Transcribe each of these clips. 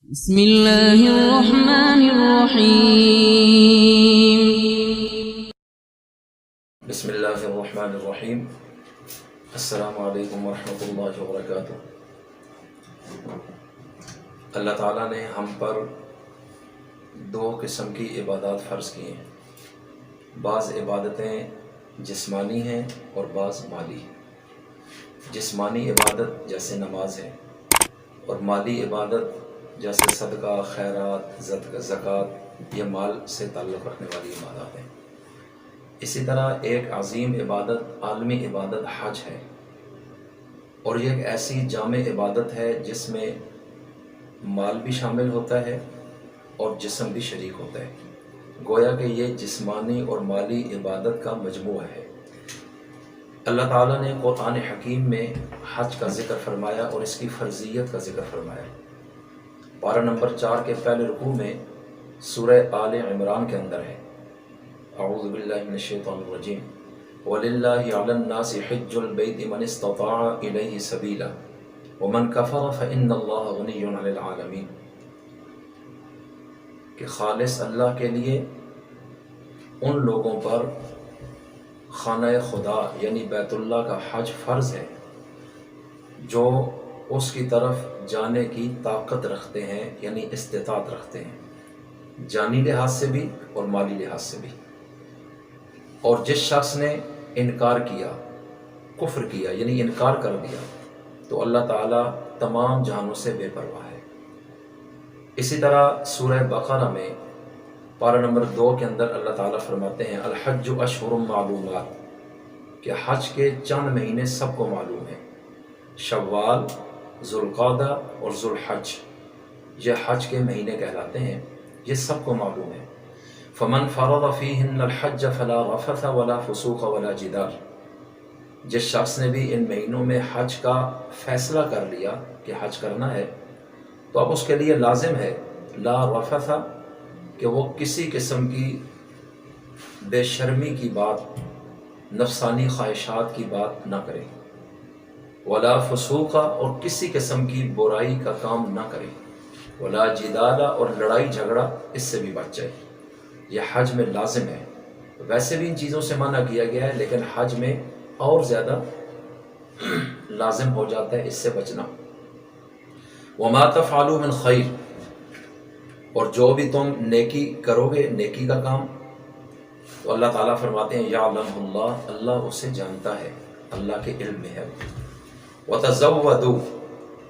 بسم اللہ الرحمن الرحیم بسم اللہ الرحمن الرحیم۔ السلام علیکم ورحمۃ اللہ وبرکاتہ۔ اللہ تعالیٰ نے ہم پر دو قسم کی عبادات فرض کی ہیں۔ بعض عبادتیں جسمانی ہیں اور بعض مالی۔ جسمانی عبادت جیسے نماز ہے، اور مالی عبادت جیسے صدقہ، خیرات، زکوٰۃ، یہ مال سے تعلق رکھنے والی عبادات ہیں۔ اسی طرح ایک عظیم عبادت، عالمی عبادت حج ہے، اور یہ ایک ایسی جامع عبادت ہے جس میں مال بھی شامل ہوتا ہے اور جسم بھی شریک ہوتا ہے۔ گویا کہ یہ جسمانی اور مالی عبادت کا مجموعہ ہے۔ اللہ تعالیٰ نے قرآن حکیم میں حج کا ذکر فرمایا اور اس کی فرضیت کا ذکر فرمایا۔ پارہ نمبر 4 کے پہلے رکوع میں سورہ آل عمران کے اندر ہے، اعوذ باللہ من الشیطان الرجیم، وَلِلَّهِ عَلَى النَّاسِ حِجُّ الْبَيْتِ مَنِ اسْتَطَاعَ إِلَيْهِ سَبِيلًا وَمَنْ كَفَرَ فَإِنَّ اللَّهَ غَنِيٌّ عَنِ الْعَالَمِينَ، کہ خالص اللہ کے لیے ان لوگوں پر خانہ خدا یعنی بیت اللہ کا حج فرض ہے جو اس کی طرف جانے کی طاقت رکھتے ہیں، یعنی استطاعت رکھتے ہیں، جانی لحاظ سے بھی اور مالی لحاظ سے بھی۔ اور جس شخص نے انکار کیا، کفر کیا یعنی انکار کر دیا، تو اللہ تعالیٰ تمام جہانوں سے بے پرواہ ہے۔ اسی طرح سورہ بقرہ میں پارہ نمبر 2 کے اندر اللہ تعالیٰ فرماتے ہیں، الحج اشہر معلومات، کہ حج کے چند مہینے سب کو معلوم ہیں، شوال، ذوالقعدہ اور ذوالحج، یہ حج کے مہینے کہلاتے ہیں، یہ سب کو معلوم ہے۔ فمن فرض فیہن الحج فلا رفث ولا فسوق ولا جدال، جس شخص نے بھی ان مہینوں میں حج کا فیصلہ کر لیا کہ حج کرنا ہے، تو اب اس کے لیے لازم ہے لا رفث، کہ وہ کسی قسم کی بے شرمی کی بات، نفسانی خواہشات کی بات نہ کرے، ولا فسوق، اور کسی قسم کی برائی کا کام نہ کرے، ولا جدال، اور لڑائی جھگڑا اس سے بھی بچ جائے۔ یہ حج میں لازم ہے۔ ویسے بھی ان چیزوں سے منع کیا گیا ہے، لیکن حج میں اور زیادہ لازم ہو جاتا ہے اس سے بچنا۔ وما تفعلوا من خیر، اور جو بھی تم نیکی کرو گے، نیکی کا کام، تو اللہ تعالیٰ فرماتے ہیں یعلم اللہ، اللہ اسے جانتا ہے، اللہ کے علم میں ہے۔ وتزودوا،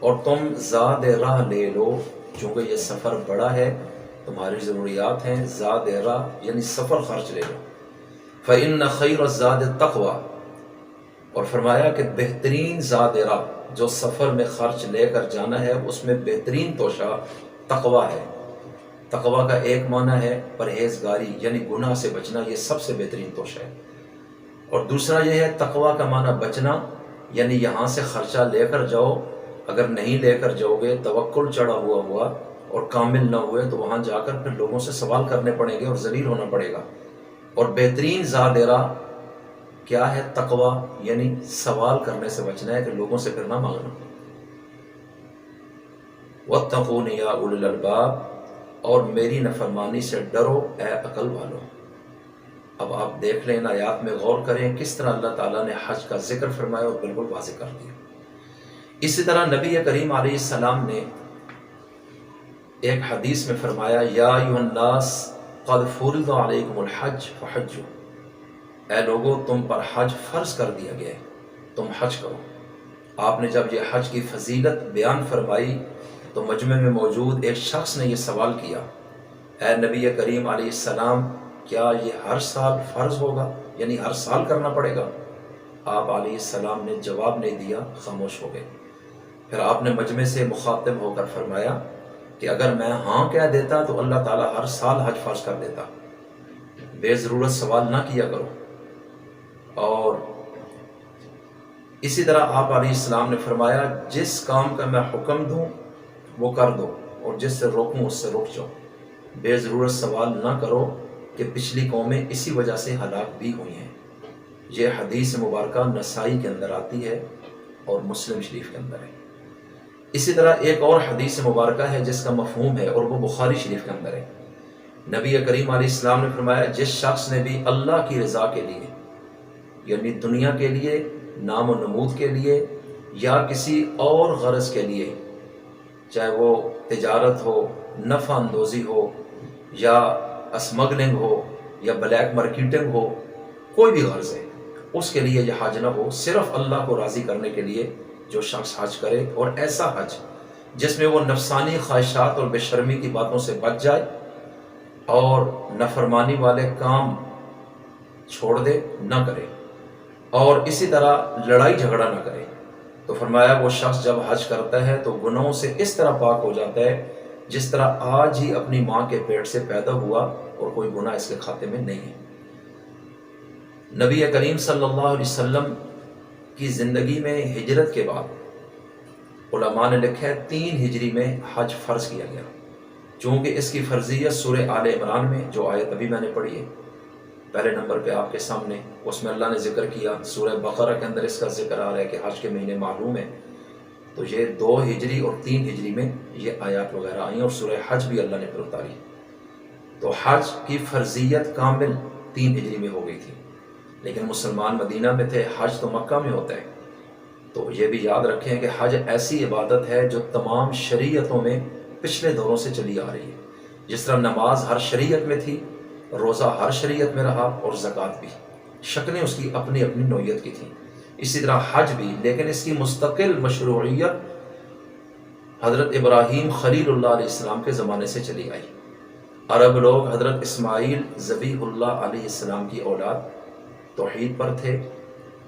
اور تم زاد راہ لے لو، چونکہ یہ سفر بڑا ہے، تمہاری ضروریات ہیں، زاد راہ یعنی سفر خرچ لے لو۔ فإن خیر الزاد التقوی، اور فرمایا کہ بہترین زاد راہ جو سفر میں خرچ لے کر جانا ہے، اس میں بہترین توشہ تقوی ہے۔ تقوی کا ایک معنی ہے پرہیزگاری یعنی گناہ سے بچنا، یہ سب سے بہترین توشہ ہے۔ اور دوسرا یہ ہے تقوی کا معنی بچنا، یعنی یہاں سے خرچہ لے کر جاؤ، اگر نہیں لے کر جاؤ گے، توکل چڑھا ہوا اور کامل نہ ہوئے، تو وہاں جا کر پھر لوگوں سے سوال کرنے پڑیں گے اور ذلیل ہونا پڑے گا۔ اور بہترین زاد راہ کیا ہے؟ تقوی، یعنی سوال کرنے سے بچنا ہے، کہ لوگوں سے پھر نہ مانگنا۔ واتقون یا اولی الالباب، اور میری نافرمانی سے ڈرو اے عقل والو۔ اب آپ دیکھ لیں، ان آیات میں غور کریں کس طرح اللہ تعالیٰ نے حج کا ذکر فرمایا اور بالکل واضح کر دیا۔ اسی طرح نبی کریم علیہ السلام نے ایک حدیث میں فرمایا، یا ایھا الناس قد فرض علیکم الحج فحجوا، اے لوگو تم پر حج فرض کر دیا گیا ہے، تم حج کرو۔ آپ نے جب یہ حج کی فضیلت بیان فرمائی تو مجمع میں موجود ایک شخص نے یہ سوال کیا، اے نبی کریم علیہ السلام، کیا یہ ہر سال فرض ہوگا، یعنی ہر سال کرنا پڑے گا؟ آپ علیہ السلام نے جواب نہیں دیا، خاموش ہو گئے۔ پھر آپ نے مجمع سے مخاطب ہو کر فرمایا کہ اگر میں ہاں کہہ دیتا تو اللہ تعالیٰ ہر سال حج فرض کر دیتا، بے ضرورت سوال نہ کیا کرو۔ اور اسی طرح آپ علیہ السلام نے فرمایا، جس کام کا میں حکم دوں وہ کر دو، اور جس سے روکوں اس سے رک جاؤ، بے ضرورت سوال نہ کرو، کہ پچھلی قومیں اسی وجہ سے ہلاک بھی ہوئی ہیں۔ یہ حدیث مبارکہ نسائی کے اندر آتی ہے اور مسلم شریف کے اندر ہے۔ اسی طرح ایک اور حدیث مبارکہ ہے جس کا مفہوم ہے اور وہ بخاری شریف کے اندر ہے۔ نبی کریم علیہ السلام نے فرمایا جس شخص نے بھی اللہ کی رضا کے لیے، یعنی دنیا کے لیے، نام و نمود کے لیے یا کسی اور غرض کے لیے، چاہے وہ تجارت ہو، نفع اندوزی ہو یا اسمگلنگ ہو یا بلیک مارکیٹنگ ہو، کوئی بھی غرض ہے، اس کے لیے یہ حج نہ ہو، صرف اللہ کو راضی کرنے کے لیے جو شخص حج کرے، اور ایسا حج جس میں وہ نفسانی خواہشات اور بے شرمی کی باتوں سے بچ جائے اور نافرمانی والے کام چھوڑ دے، نہ کرے، اور اسی طرح لڑائی جھگڑا نہ کرے، تو فرمایا وہ شخص جب حج کرتا ہے تو گناہوں سے اس طرح پاک ہو جاتا ہے جس طرح آج ہی اپنی ماں کے پیٹ سے پیدا ہوا اور کوئی گناہ اس کے کھاتے میں نہیں ہے۔ نبی کریم صلی اللہ علیہ وسلم کی زندگی میں ہجرت کے بعد علماء نے لکھا ہے 3 ہجری میں حج فرض کیا گیا، چونکہ اس کی فرضیت سورہ آل عمران میں جو آیت ابھی میں نے پڑھی ہے پہلے نمبر پہ آپ کے سامنے، اس میں اللہ نے ذکر کیا، سورہ بقرہ کے اندر اس کا ذکر آ رہا ہے کہ حج کے مہینے معلوم ہیں، تو یہ 2 ہجری اور 3 ہجری میں یہ آیات وغیرہ آئیں اور سورہ حج بھی اللہ نے پھر اتاری، تو حج کی فرضیت کامل 3 ہجری میں ہو گئی تھی، لیکن مسلمان مدینہ میں تھے، حج تو مکہ میں ہوتا ہے، تو یہ بھی یاد رکھیں کہ حج ایسی عبادت ہے جو تمام شریعتوں میں پچھلے دوروں سے چلی آ رہی ہے، جس طرح نماز ہر شریعت میں تھی، روزہ ہر شریعت میں رہا، اور زکوٰۃ بھی، شکلیں اس کی اپنی اپنی نوعیت کی تھیں، اسی طرح حج بھی، لیکن اس کی مستقل مشروعیت حضرت ابراہیم خلیل اللہ علیہ السلام کے زمانے سے چلی آئی۔ عرب لوگ حضرت اسماعیل ذبیح اللہ علیہ السلام کی اولاد توحید پر تھے،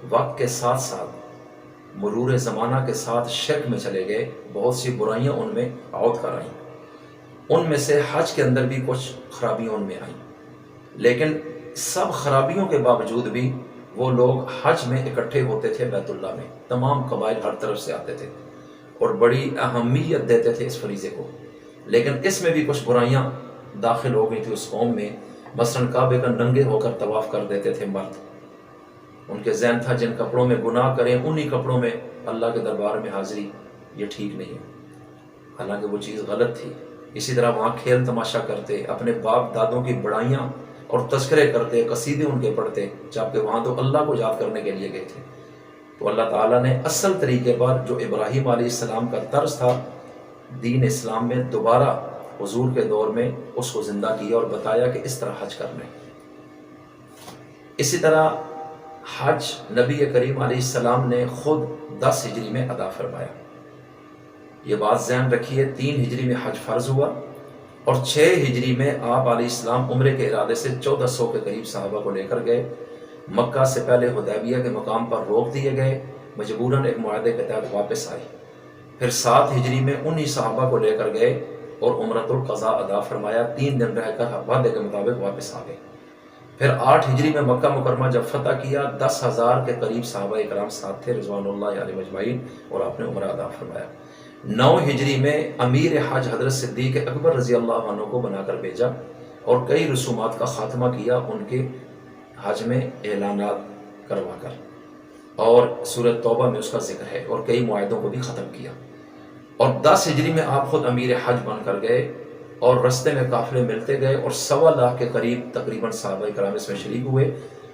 وقت کے ساتھ ساتھ مرور زمانہ کے ساتھ شرک میں چلے گئے، بہت سی برائیاں ان میں عود کر آئیں، ان میں سے حج کے اندر بھی کچھ خرابیاں ان میں آئیں، لیکن سب خرابیوں کے باوجود بھی وہ لوگ حج میں اکٹھے ہوتے تھے، بیت اللہ میں تمام قبائل ہر طرف سے آتے تھے اور بڑی اہمیت دیتے تھے اس فریضے کو، لیکن اس میں بھی کچھ برائیاں داخل ہو گئی تھی اس قوم میں، مثلاً کعبے کا ننگے ہو کر طواف کر دیتے تھے مرد، ان کے ذہن تھا جن کپڑوں میں گناہ کریں انہی کپڑوں میں اللہ کے دربار میں حاضری، یہ ٹھیک نہیں ہے، حالانکہ وہ چیز غلط تھی۔ اسی طرح وہاں کھیل تماشا کرتے، اپنے باپ دادوں کی بڑائیاں اور تذکرے کرتے، قصیدے ان کے پڑھتے، جبکہ وہاں تو اللہ کو یاد کرنے کے لیے گئے تھے۔ تو اللہ تعالیٰ نے اصل طریقے پر جو ابراہیم علیہ السلام کا طرز تھا دین اسلام میں، دوبارہ حضور کے دور میں اس کو زندہ کیا اور بتایا کہ اس طرح حج کرنا ہے۔ اسی طرح حج نبی کریم علیہ السلام نے خود 10 ہجری میں ادا فرمایا، یہ بات ذہن رکھیے، 3 ہجری میں حج فرض ہوا اور 6 ہجری میں آپ علیہ السلام عمرے کے ارادے سے 1400 کے قریب صحابہ کو لے کر گئے، مکہ سے پہلے حدیبیہ کے مقام پر روک دیے گئے، مجبوراً ایک معاہدے کے تحت واپس آئے، پھر 7 ہجری میں انہی صحابہ کو لے کر گئے اور عمرۃ القضاء ادا فرمایا، 3 دن رہ کر وعدے کے مطابق واپس آ گئے۔ پھر 8 ہجری میں مکہ مکرمہ جب فتح کیا، 10,000 کے قریب صحابہ اکرام ساتھ تھے رضوان اللہ علیہ اجمعین، اور آپ نے عمرہ ادا فرمایا۔ 9 ہجری میں امیر حج حضرت صدیق اکبر رضی اللہ عنہ کو بنا کر بھیجا اور کئی رسومات کا خاتمہ کیا ان کے حج میں اعلانات کروا کر، اور سورۃ توبہ میں اس کا ذکر ہے، اور کئی معاہدوں کو بھی ختم کیا۔ اور 10 ہجری میں آپ خود امیر حج بن کر گئے اور رستے میں قافلے ملتے گئے، اور 1.25 لاکھ کے قریب تقریباً صحابہ کرام اس میں شریک ہوئے،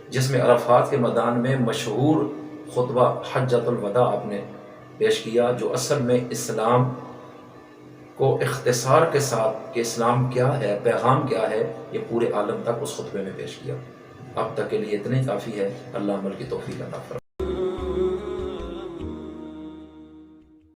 جس میں عرفات کے میدان میں مشہور خطبہ حجۃ الوداع آپ نے پیش کیا، جو اصل میں اسلام کو اختصار کے ساتھ کہ اسلام کیا ہے، پیغام کیا ہے، یہ پورے عالم تک اس خطبے میں پیش کیا۔ اب تک کے لیے اتنا ہی کافی ہے، اللہ عمل کی توفیق عطا فرمائے۔